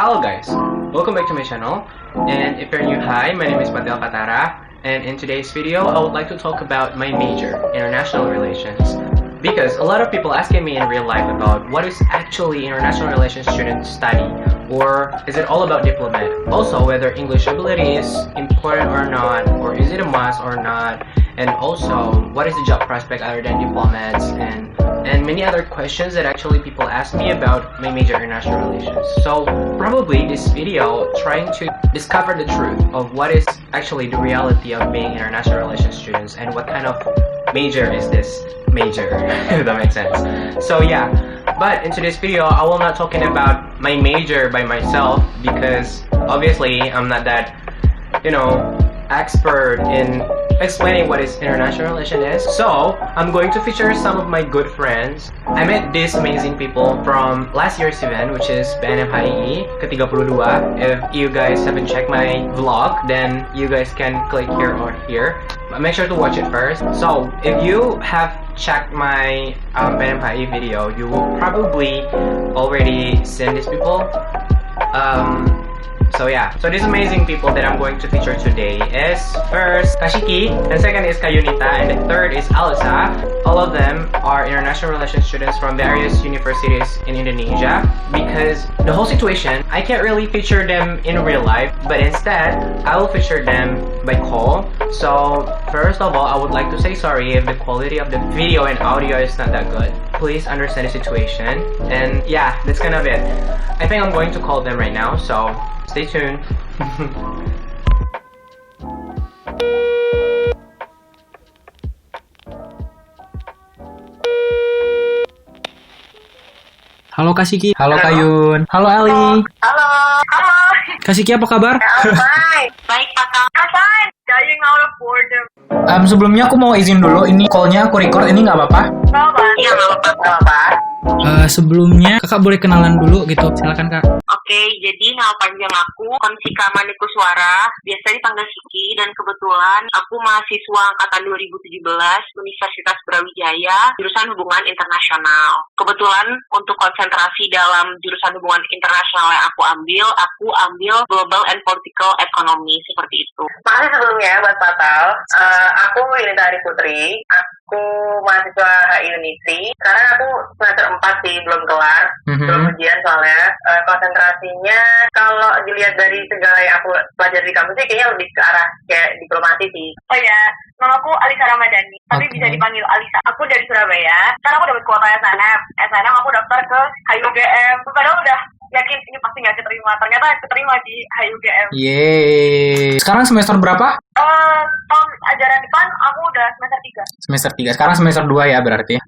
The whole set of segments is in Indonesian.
Hello guys, welcome back to my channel. And if you're new, hi, my name is Patel Katara. And in today's video, I would like to talk about my major, international relations. Because a lot of people asking me in real life about what is actually international relations student study, or is it all about diplomat? Also, whether English ability is important or not, or is it a must or not? And also, what is the job prospect other than diplomats? And many other questions that actually people ask me about my major international relations. So probably this video trying to discover the truth of what is actually the reality of being international relations students and what kind of major is this major, if that makes sense. So yeah, but in today's video I will not talking about my major by myself because obviously I'm not that, expert in explaining what is international relation is. So I'm going to feature some of my good friends. I met these amazing people from last year's event, which is BNM HII ke-32. If you guys haven't checked my vlog, then you guys can click here or here. But make sure to watch it first. So if you have checked my BNM HII video, you will probably already seen these people. So yeah, so these amazing people that I'm going to feature today is first Kashiki, and second is Kayunita, and the third is Alisa. All of them are international relations students from various universities in Indonesia. Because the whole situation, I can't really feature them in real life, but instead, I will feature them by call. So first of all, I would like to say sorry if the quality of the video and audio is not that good. Please understand the situation. And yeah, that's kind of it. I think I'm going to call them right now, so stay tuned. Halo Kasiki, halo Kayun, halo Ali. Halo. Kasiki apa kabar? Fine. Baik, Pak. Fine. Dying out of boredom. Sebelumnya aku mau izin dulu, ini call-nya aku record, ini nggak apa-apa? Apa? Iya, nggak apa-apa. Sebelumnya kakak boleh kenalan dulu gitu, silakan kak. Oke, jadi nama panjang aku Konsika Manikuswara, biasa dipanggil Siki, dan kebetulan aku mahasiswa angkatan 2017 Universitas Brawijaya, jurusan hubungan internasional. Kebetulan untuk konsentrasi dalam jurusan hubungan internasional yang aku ambil Global and Political Economy, seperti itu. Makasih sebelumnya buat Patal. Aku Yunita Ari Putri. Aku mahasiswa HI Unisi. Sekarang aku semester 4 sih, belum kelar. Belum ujian soalnya. Konsentrasinya kalau dilihat dari segala yang aku pelajari di kampus sih kayaknya lebih ke arah kayak diplomasi sih. Oh ya, namaku Alisa Ramadhani, tapi bisa dipanggil Alisa. Aku dari Surabaya. Sekarang aku dapat kuota SNM. SNM aku daftar ke HIUGM. Padahal udah yakin ini pasti nggak keterima. Ternyata keterima di HIUGM. Yeay. Sekarang semester berapa? Tahun ajaran depan aku udah semester 3. Semester 3. Sekarang semester 2 ya berarti.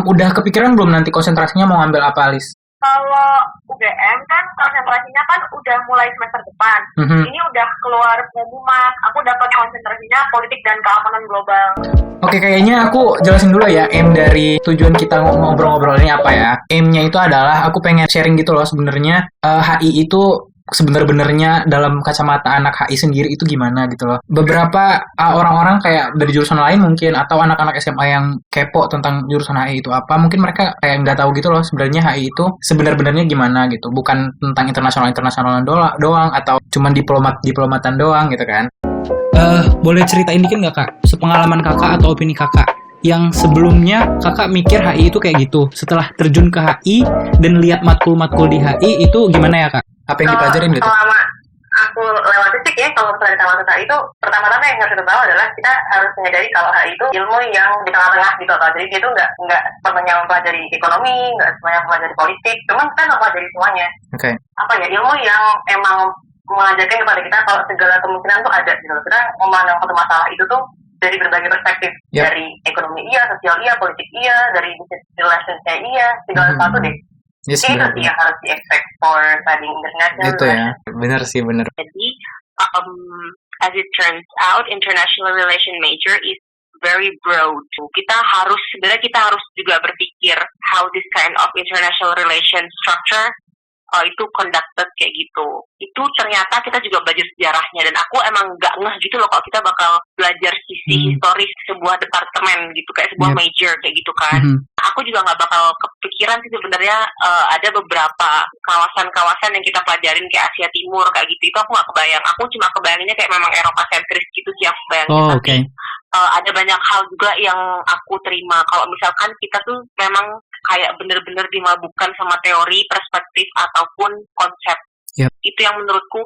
Udah kepikiran belum nanti konsentrasinya mau ambil apa, Alis? Kalau UGM kan konsentrasinya kan udah mulai semester depan. Ini udah keluar pengumuman. Aku dapat konsentrasinya politik dan keamanan global. Oke, kayaknya aku jelasin dulu ya aim dari tujuan kita ngobrol-ngobrol ini apa ya. Aimnya itu adalah aku pengen sharing gitu loh sebenarnya HI itu sebenar-benarnya dalam kacamata anak HI sendiri itu gimana gitu loh. Beberapa orang-orang kayak dari jurusan lain mungkin atau anak-anak SMA yang kepo tentang jurusan HI itu apa, mungkin mereka kayak nggak tahu gitu loh sebenarnya HI itu sebenar-benarnya gimana gitu. Bukan tentang internasional doang atau cuman diplomatan doang gitu kan. Boleh ceritain dikit nggak kak, sepengalaman kakak atau opini kakak yang sebelumnya kakak mikir HI itu kayak gitu, setelah terjun ke HI dan lihat matkul-matkul di HI itu gimana ya kak? Apa yang dipelajarin gitu? Selama aku lewat titik ya, kalau misalnya ditawar HI itu pertama-tama yang harus kita tahu adalah kita harus menyadari kalau HI itu ilmu yang di tengah-tengah gitu loh. Jadi dia itu nggak sepenuhnya mempelajari ekonomi, nggak sepenuhnya mempelajari politik, cuman kita mempelajari semuanya. Oke. Apa ya, ilmu yang emang mengajarkan kepada kita kalau segala kemungkinan tuh ada gitu loh. Kita memandang satu masalah itu tuh dari berbagai perspektif. Yep. Dari ekonomi iya, sosial iya, politik iya, dari business relations-nya iya, segala sesuatu deh. Yes, Itu sih yang harus di-expect for studying international. Gitu ya, benar sih, benar. Jadi, as it turns out, international relation major is very broad. Sebenarnya kita harus juga berpikir how this kind of international relation structure itu conducted kayak gitu. Itu ternyata kita juga belajar sejarahnya, dan aku emang nggak ngeh gitu loh kalau kita bakal belajar sisi historis sebuah departemen gitu, kayak sebuah major kayak gitu kan. Aku juga nggak bakal kepikiran sih sebenarnya ada beberapa kawasan-kawasan yang kita pelajarin kayak Asia Timur kayak gitu. Itu aku nggak kebayang. Aku cuma kebayanginnya kayak memang Eropa sentris gitu sih aku bayangin. Tapi ada banyak hal juga yang aku terima. Kalau misalkan kita tuh memang kayak bener-bener dimabukkan sama teori, perspektif, ataupun konsep. Itu yang menurutku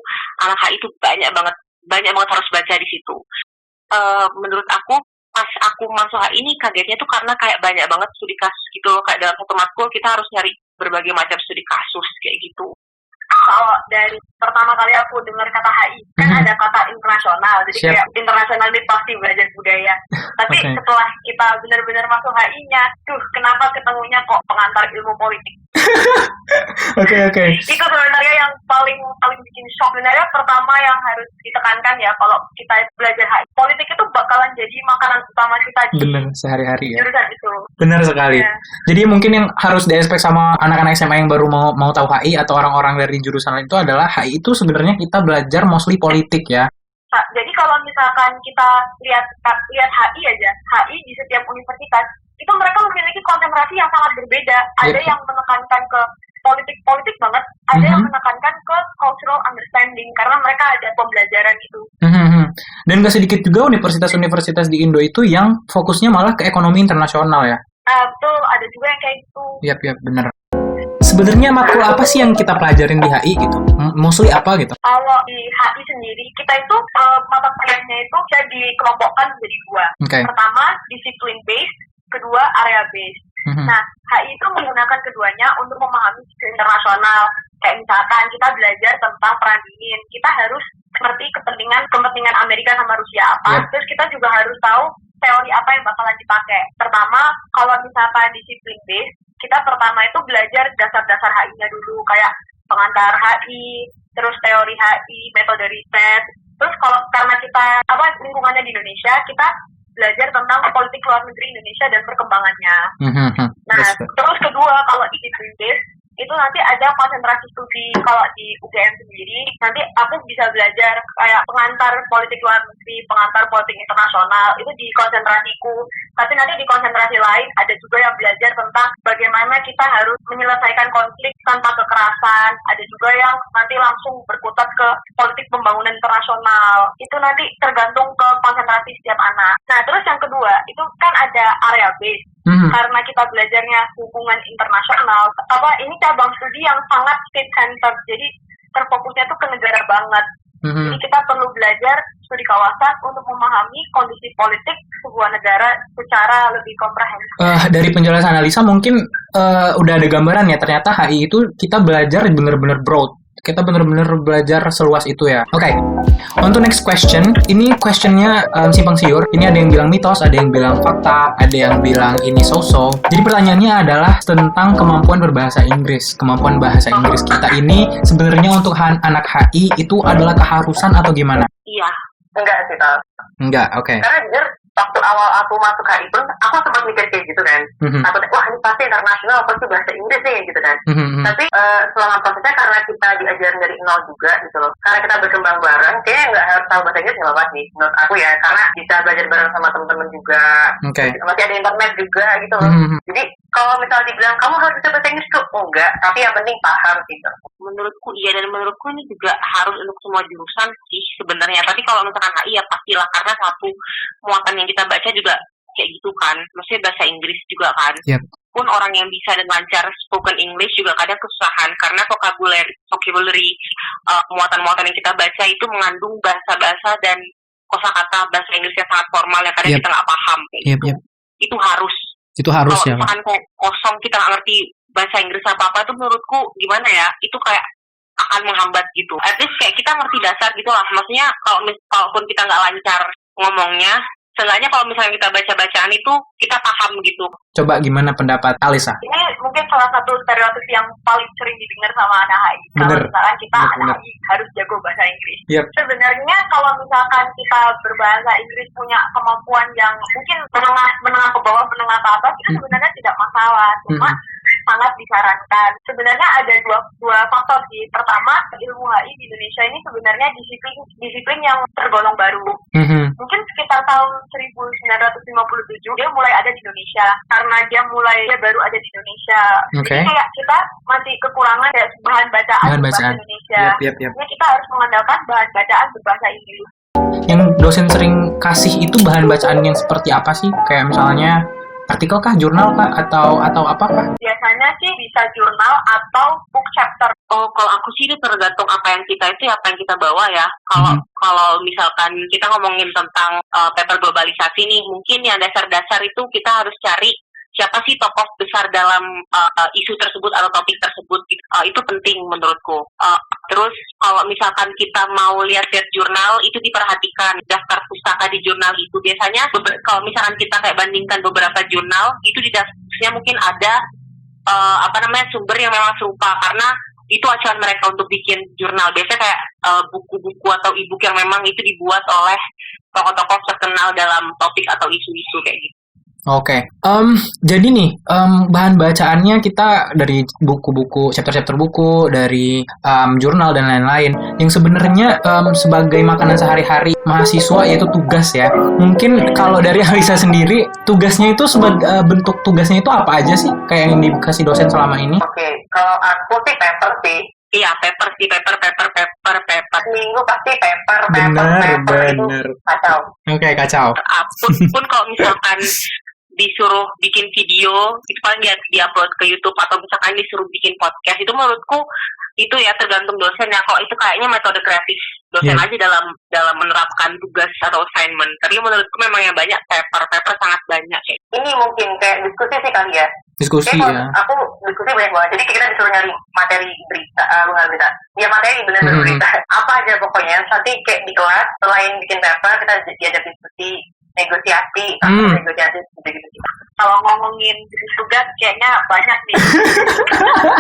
anak HI itu banyak banget harus baca di situ. Menurut aku, pas aku masuk HI ini kagetnya tuh karena kayak banyak banget studi kasus gitu loh. Kayak dalam satu matkul kita harus nyari berbagai macam studi kasus kayak gitu. Kalau dari pertama kali aku dengar kata HI, kan ada kata internasional, jadi kayak internasional ini pasti belajar budaya. Tapi setelah kita benar-benar masuk HI-nya, kenapa ketemunya kok pengantar ilmu politik? Oke. Itu sebenarnya yang paling bikin shock. Sebenarnya pertama yang harus ditekankan ya, kalau kita belajar HI, politik itu bakalan jadi makanan utama kita di sehari-hari ya. Jurusan itu. Benar sekali. Jadi mungkin yang harus diaspek sama anak-anak SMA yang baru mau tahu HI atau orang-orang dari jurusan lain itu adalah HI itu sebenarnya kita belajar mostly politik ya. Jadi kalau misalkan kita lihat HI aja, HI di setiap universitas itu mereka memiliki konsentrasi yang sangat berbeda. Ada yang menekankan ke politik banget, ada yang menekankan ke cultural understanding karena mereka ada pembelajaran itu. Dan gak sedikit juga universitas-universitas di Indo itu yang fokusnya malah ke ekonomi internasional ya. Betul, ada juga yang kayak gitu. Yap, benar. Sebenarnya matkul apa sih yang kita pelajarin di HI gitu? Mostly apa gitu? Kalau di HI sendiri, kita itu mata kuliahnya itu bisa dikelompokkan menjadi dua. Pertama, disiplin based, kedua, area based. Nah, HI itu menggunakan keduanya untuk memahami isu internasional. Kayak misalkan kita belajar tentang perang dingin, kita harus ngerti kepentingan Amerika sama Rusia apa. Terus kita juga harus tahu teori apa yang bakalan dipakai. Pertama, kalau misalkan disiplin based, kita pertama itu belajar dasar-dasar HI-nya dulu, kayak pengantar HI, terus teori HI, metode riset. Terus karena kita lingkungannya di Indonesia, kita belajar tentang politik luar negeri Indonesia dan perkembangannya. Nah, terus kedua, kalau di discipline based itu nanti ada konsentrasi studi. Kalau di UGM sendiri, nanti aku bisa belajar kayak pengantar politik luar negeri, pengantar politik internasional, itu di konsentrasiku. Tapi nanti di konsentrasi lain ada juga yang belajar tentang bagaimana kita harus menyelesaikan konflik tanpa kekerasan. Ada juga yang nanti langsung berkutat ke politik pembangunan internasional. Itu nanti tergantung ke konsentrasi setiap anak. Nah, terus yang kedua, itu kan ada area based. Karena kita belajarnya hubungan internasional, ini cabang studi yang sangat state-centered, jadi terfokusnya tuh ke negara banget. Jadi kita perlu belajar studi kawasan untuk memahami kondisi politik sebuah negara secara lebih komprehensif. Dari penjelasan Alisa mungkin udah ada gambaran ya, ternyata HI itu kita belajar bener-bener broad. Kita benar-benar belajar seluas itu ya. Oke, on to next question. Ini questionnya simpang siur. Ini ada yang bilang mitos, ada yang bilang fakta, ada yang bilang ini so-so. Jadi pertanyaannya adalah tentang kemampuan berbahasa Inggris. Kemampuan bahasa Inggris kita ini sebenarnya untuk anak HI itu adalah keharusan atau gimana? Iya. Enggak sih, Tal. Enggak, oke. Karena jujur, waktu awal aku masuk HI pun, aku sempat mikir kayak gitu kan. Takutnya, wah ini pasti internasional, pasti bahasa Inggris nih, gitu kan. Tapi selama prosesnya, karena kita diajarin dari nol juga, gitu loh. Karena kita berkembang bareng, kayaknya nggak harus tahu bahasa Inggris, nggak apa-apa sih, menurut aku ya. Karena bisa belajar bareng sama teman-teman juga. Masih ada internet juga, gitu loh. Jadi, kalau misalnya dibilang, kamu harus bisa bahasa Inggris tuh, enggak. Tapi yang penting paham, gitu. Menurutku iya, dan menurutku ini juga harus untuk semua jurusan sih sebenarnya. Tapi kalau misalkan HI ya pastilah, karena satu muatan yang kita baca juga kayak gitu kan, maksudnya bahasa Inggris juga kan. Pun orang yang bisa dan lancar spoken English juga kadang kesusahan karena vocabulary muatan-muatan yang kita baca itu mengandung bahasa-bahasa dan kosakata bahasa Inggris yang sangat formal yang kadang kita nggak paham kayak gitu. Itu harus kalau ya. Kalau misalkan kosong kita nggak ngerti bahasa Inggris apa tuh menurutku gimana ya, itu kayak akan menghambat gitu. At least kayak kita ngerti dasar gitu lah. Maksudnya kalaupun kita nggak lancar ngomongnya, seenggaknya kalau misalnya kita baca-bacaan itu kita paham gitu. Coba gimana pendapat Alisa? Ini mungkin salah satu stereotip yang paling sering didengar sama anak HI. Kalau misalkan kita anak HI harus jago bahasa Inggris. Sebenarnya kalau misalkan kita berbahasa Inggris punya kemampuan yang mungkin menengah ke bawah, menengah ke atas, itu sebenarnya tidak masalah. Cuma sangat disarankan. Sebenarnya ada dua faktor sih. Pertama, ilmu HI di Indonesia ini sebenarnya disiplin yang tergolong baru. Mungkin sekitar tahun 1957 dia mulai ada di Indonesia. Karena dia baru ada di Indonesia. Okay. Jadi kayak kita masih kekurangan kayak bahan bacaan berbahasa Indonesia. Yep. Jadi kita harus mengandalkan bahan bacaan berbahasa Inggris. Yang dosen sering kasih itu bahan bacaan yang seperti apa sih? Kayak misalnya artikel kah, jurnal kah, atau apakah? Biasanya sih bisa jurnal atau book chapter. Oh, kalau aku sih itu tergantung apa yang kita bawa ya. Kalau misalkan kita ngomongin tentang paper globalisasi nih, mungkin yang dasar-dasar itu kita harus cari siapa sih tokoh besar dalam isu tersebut atau topik tersebut. Itu penting menurutku. Terus kalau misalkan kita mau lihat jurnal, itu diperhatikan daftar pustaka di jurnal itu. Biasanya kalau misalkan kita kayak bandingkan beberapa jurnal, itu di daftarnya mungkin ada sumber yang memang serupa, karena itu acuan mereka untuk bikin jurnal. Biasanya kayak buku-buku atau e-book yang memang itu dibuat oleh tokoh-tokoh terkenal dalam topik atau isu-isu kayak gitu. Oke. Jadi nih, bahan bacaannya kita dari buku-buku, chapter-chapter buku, dari jurnal dan lain-lain. Yang sebenarnya sebagai makanan sehari-hari mahasiswa yaitu tugas ya. Mungkin kalau dari Alisa sendiri, tugasnya itu bentuk tugasnya itu apa aja sih? Kayak yang dikasih dosen selama ini? Oke, kalau aku sih paper sih. Iya, paper. Seminggu pasti paper. Benar. Itu kacau. Oke, kacau. Pun kalau misalkan disuruh bikin video, itu paling di-upload ke YouTube, atau misalkan disuruh bikin podcast, itu menurutku itu ya tergantung dosen ya. Kalau itu kayaknya metode kreatif dosen aja dalam menerapkan tugas atau assignment. Tapi menurutku memang yang banyak paper sangat banyak ya. Ini mungkin kayak diskusi sih kali ya. Diskusi ya. Aku diskusi banyak banget. Jadi kita disuruh nyari materi berita, bukan berita. Ya materi benar-benar berita. Apa aja pokoknya. Nanti kayak di kelas selain bikin paper, kita diajak diskusi, negosiasi gitu. Kalau ngomongin tugas kayaknya banyak nih.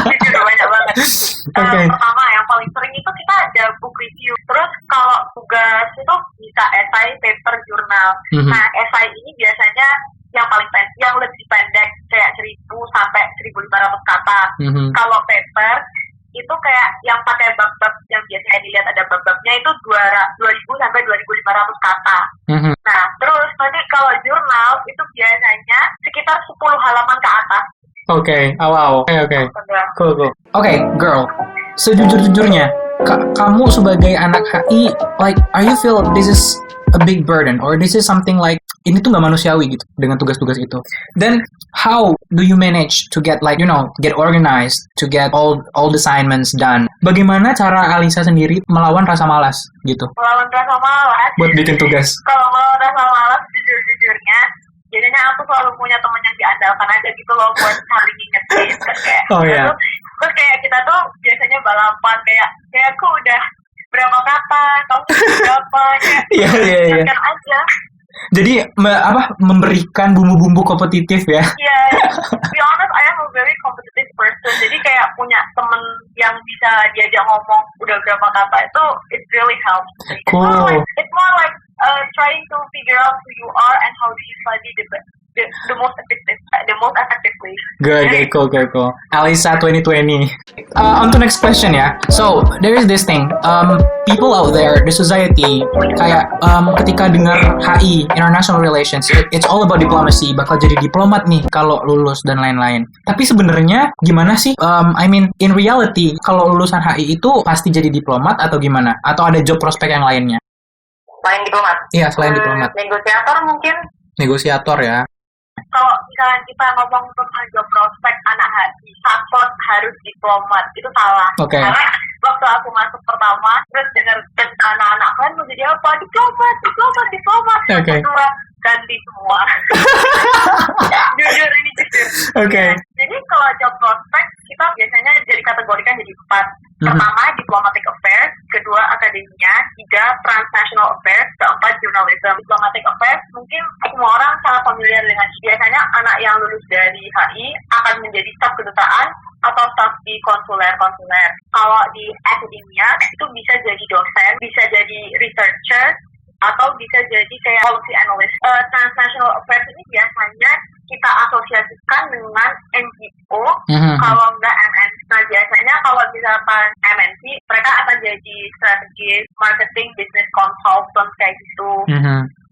Jujur banyak banget. Pertama yang paling sering itu kita ada book review. Terus kalau tugas itu bisa esai, paper, jurnal. Nah, esai ini biasanya yang lebih pendek kayak 1.000 sampai 1.500 kata. Kalau paper itu kayak yang pakai bab-bab yang biasanya dilihat ada bab-babnya itu 2.000 sampai 2.500 kata. Nah, terus nanti kalau jurnal itu biasanya sekitar 10 halaman ke atas. Oke. Cool. Oke, girl. Sejujur-jujurnya, kamu sebagai anak HI, like, are you feel this is a big burden or this is something like ini tuh nggak manusiawi gitu dengan tugas-tugas itu. Then how do you manage to get get organized, to get all the assignments done? Bagaimana cara Alisa sendiri melawan rasa malas gitu? Melawan rasa malas? Buat bikin tugas. Kalau melawan rasa malas, jujur-jujurnya, biasanya aku selalu punya teman yang diandalkan aja gitu loh buat saling ingetin. Kayak, terus kayak kita tuh biasanya balapan kayak aku udah berapa kata, kamu berapa, kayak aja. Jadi memberikan bumbu-bumbu kompetitif ya? Iya, to be honest, I am a very competitive person. Jadi kayak punya temen yang bisa diajak ngomong udah berapa kata itu, it really helps. Cool. It's more like trying to figure out who you are and how do you study the most effective way. Good, cool. Alisa 2020. On to next question ya. So there is this thing. People out there, the society, kayak ketika dengar HI, international relations, it's all about diplomacy. Bakal jadi diplomat nih kalau lulus dan lain-lain. Tapi sebenarnya gimana sih? In reality, kalau lulusan HI itu pasti jadi diplomat atau gimana? Atau ada job prospek yang lainnya? Selain diplomat? Iya, selain diplomat. Negosiator mungkin? Negosiator ya. Kalau misalnya kita ngomong tentang job prospek anak HI, support harus diplomat, itu salah. Okay. Karena waktu aku masuk pertama, terus dengar anak-anak kan mau jadi apa? Diplomat. Okay. Kedua, ganti semua. Jujur. Okay. Jadi kalau job prospek, kita biasanya jadi kategorikan jadi 4. Pertama, diplomatic affairs. Kedua, akademia. 3, transnational affairs. Keempat, journalism. Diplomatic affairs, mungkin semua orang sangat familiar dengan. Biasanya anak yang lulus dari HI akan menjadi staf kedutaan atau staf di konsuler. Kalau di akademia, itu bisa jadi dosen, bisa jadi researcher, atau bisa jadi kayak policy analyst. Transnational affairs ini biasanya kita asosiasikan dengan NGO, kalau nggak MNC. Nah, biasanya kalau misalkan MNC, mereka akan jadi strategis, marketing, business consultant kayak gitu.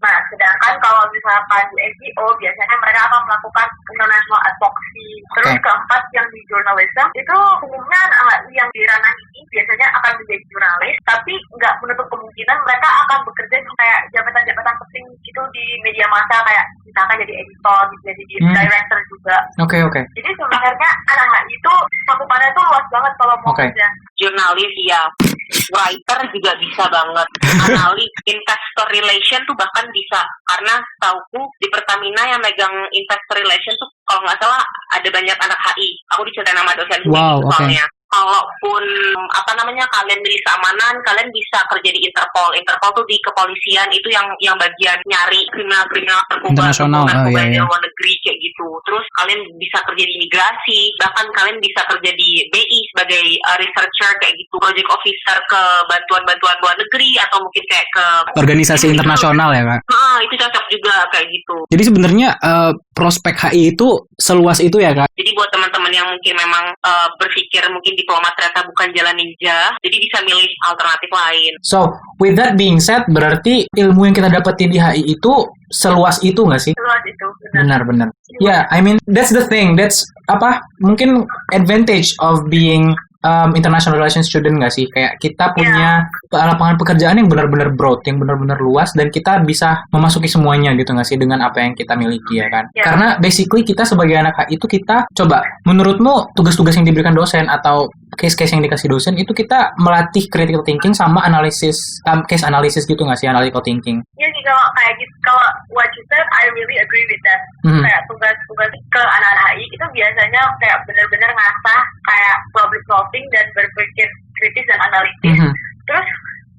Nah, sedangkan kalau misalkan di NGO, biasanya mereka akan melakukan international advocacy. Terus keempat, yang di journalism, itu umumnya yang di ranah ini biasanya akan menjadi jurnalis, tapi nggak menutup kemungkinan mereka akan bekerja di kayak jabatan-jabatan penting gitu di media massa, kayak misalkan jadi editor, jadi director juga. Jadi sebenarnya anak itu cakupannya tuh luas banget kalau mau kerja. Jurnalis ya, writer juga bisa banget. Analis, investor relation tuh bahkan bisa. Karena tauku di Pertamina yang megang investor relation tuh kalau nggak salah ada banyak anak HI. Aku diceritain sama dosen soalnya. Kalaupun kalian milih keamanan, kalian bisa kerja di Interpol. Interpol tuh di kepolisian, itu yang bagian nyari kriminal internasional, di luar negeri kayak gitu. Terus kalian bisa kerja di imigrasi, bahkan kalian bisa kerja di BI sebagai researcher kayak gitu, project officer ke bantuan luar negeri, atau mungkin kayak ke organisasi internasional ya, Kak. Itu cocok juga kayak gitu. Jadi sebenarnya prospek HI itu seluas itu ya, Kak. Jadi buat teman-teman yang mungkin memang berpikir mungkin diplomat ternyata bukan jalan ninja, jadi bisa milih alternatif lain. So, with that being said, berarti ilmu yang kita dapetin di HI itu seluas itu nggak sih? Seluas itu, benar. Yeah, I mean, that's the thing. That's mungkin advantage of being international relations student nggak sih? Kayak kita punya lapangan pekerjaan yang benar-benar broad, yang benar-benar luas, dan kita bisa memasuki semuanya gitu nggak sih dengan apa yang kita miliki ya kan? Karena basically kita sebagai anak HI itu kita coba, menurutmu tugas-tugas yang diberikan dosen atau case-case yang dikasih dosen itu kita melatih critical thinking sama analisis, case analysis gitu nggak sih, analytical thinking? Iya sih, kalau kayak gitu, kalau what you said, I really agree with that. Kayak tugas-tugas ke anak-anak HI itu biasanya kayak benar-benar ngasah kayak problem solving dan berpikir kritis dan analitis. Terus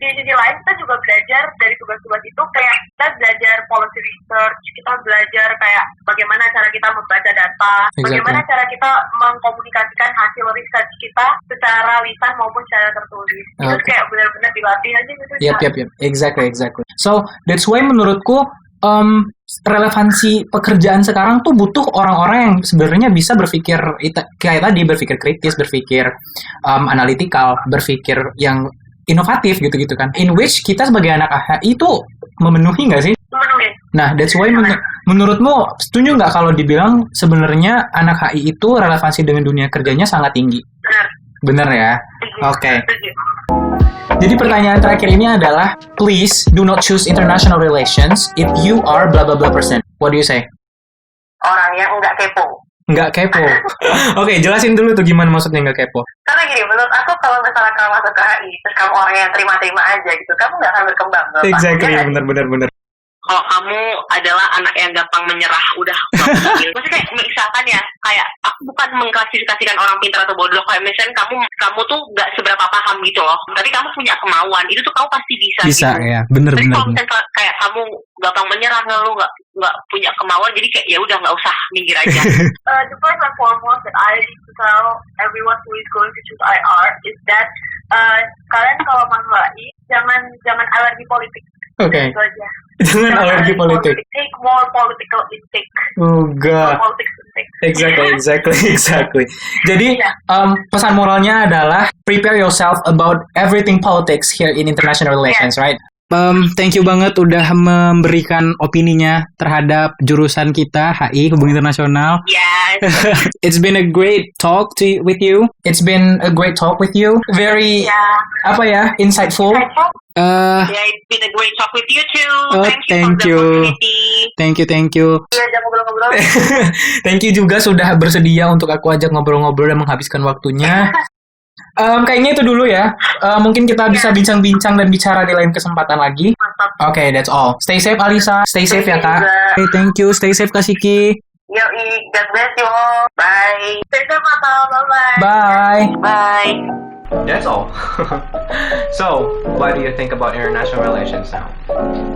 di sisi lain kita juga belajar dari tugas-tugas itu, kayak kita belajar policy research, kita belajar kayak bagaimana cara kita membaca data, bagaimana cara kita mengkomunikasikan hasil research kita secara lisan maupun secara tertulis. Itu kayak benar-benar dilatih aja gitu. Yep. Exactly. So that's why menurutku relevansi pekerjaan sekarang tuh butuh orang-orang yang sebenarnya bisa berpikir kayak tadi, berpikir kritis, berpikir analytical, berpikir yang inovatif gitu-gitu kan. In which kita sebagai anak HI itu memenuhi nggak sih? Memenuhi. Nah, that's why menurutmu setuju nggak kalau dibilang sebenarnya anak HI itu relevansi dengan dunia kerjanya sangat tinggi? Benar ya? Oke. Jadi pertanyaan terakhir ini adalah, please do not choose international relations if you are blah blah blah percent. What do you say? Orang yang nggak kepo. Nggak kepo. Oke, jelasin dulu tuh gimana maksudnya nggak kepo. Karena gini, menurut aku kalau misalnya kamu masuk ke HI, terus kamu orang yang terima-terima aja gitu, kamu nggak akan berkembang. Exactly, benar. Kalau kamu adalah anak yang gampang menyerah, udah maksudnya kayak misalkan ya, kayak aku bukan mengklasifikasikan orang pintar atau bodoh, kayak misalnya kamu tuh nggak seberapa paham gitu loh, tapi kamu punya kemauan, itu tuh kamu pasti bisa gitu. Ya, bener. Kalau misalnya kayak kamu gampang menyerah, nggak punya kemauan, jadi kayak ya udah nggak usah, minggir aja. The first and foremost that I need to tell everyone who is going to choose IR is that kalian kalau masuk HI jangan alergi politik. Oke. Itu aja. Jangan alergi politik. Take more political intake. Oh god. Exactly. Jadi pesan moralnya adalah prepare yourself about everything politics here in international relations, right? Thank you banget udah memberikan opininya terhadap jurusan kita HI Hubungan Internasional. Yes. It's been a great talk with you. Very insightful. Yeah, it's been a great talk with you too. Thank you. Thank you. Iya, ajak ngobrol-ngobrol. Thank you juga sudah bersedia untuk aku ajak ngobrol-ngobrol dan menghabiskan waktunya. Kayaknya itu dulu ya. Mungkin kita bisa bincang-bincang dan bicara di lain kesempatan lagi. Oke, that's all. Stay safe, Alisa. Stay safe ya, Kak. Okay, thank you. Stay safe, Kak Siki. Yoi, God bless you all. Bye. Stay safe, Mata. Bye-bye. Bye. Bye. That's all. So, what do you think about international relations now?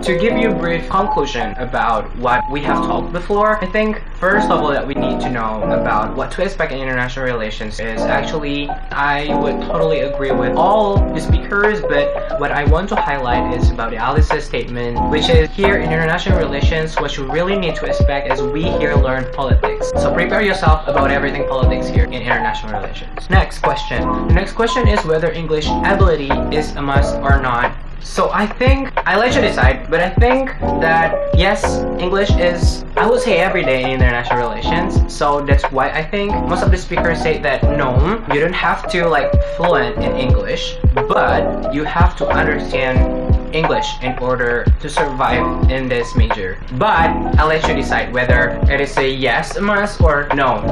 To give you a brief conclusion about what we have talked before, I think first of all that we need to know about what to expect in international relations is actually, I would totally agree with all the speakers, but what I want to highlight is about Alice's statement, which is here in international relations, what you really need to expect is we here learn politics. So prepare yourself about everything politics here in international relations. Next question. The next question is whether English ability is a must or not. So I think, I'll let you decide, but I think that yes, English is, I would say, every day in international relations. So that's why I think most of the speakers say that no, you don't have to like fluent in English, but you have to understand English in order to survive in this major. But I'll let you decide whether it is a yes, a must, or no,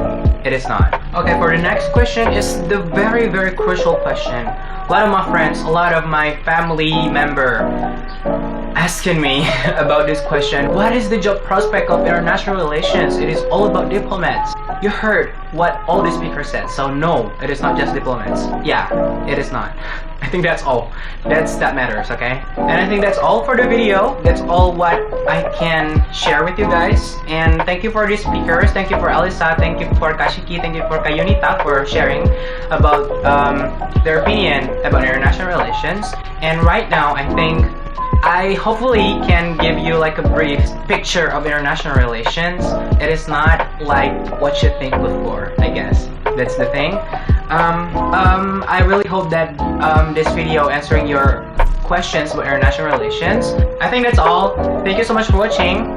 it is not. Okay, for the next question is the very, very crucial question. A lot of my friends, a lot of my family member asking me about this question. What is the job prospect of international relations? It is all about diplomats. You heard what all the speakers said, so no, it is not just diplomats. Yeah, it is not. I think that's all. That matters, okay? And I think that's all for the video. That's all what I can share with you guys. And thank you for the speakers. Thank you for Alisa. Thank you for Kashiki. Thank you for Kayunita for sharing about their opinion about international relations. And right now, I think I hopefully can give you like a brief picture of international relations. It is not like what you think before, I guess. That's the thing. I really hope that this video answering your questions about international relations. I think that's all. Thank you so much for watching.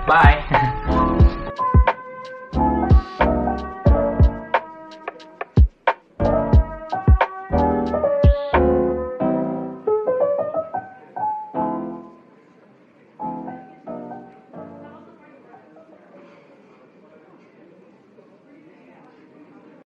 Bye.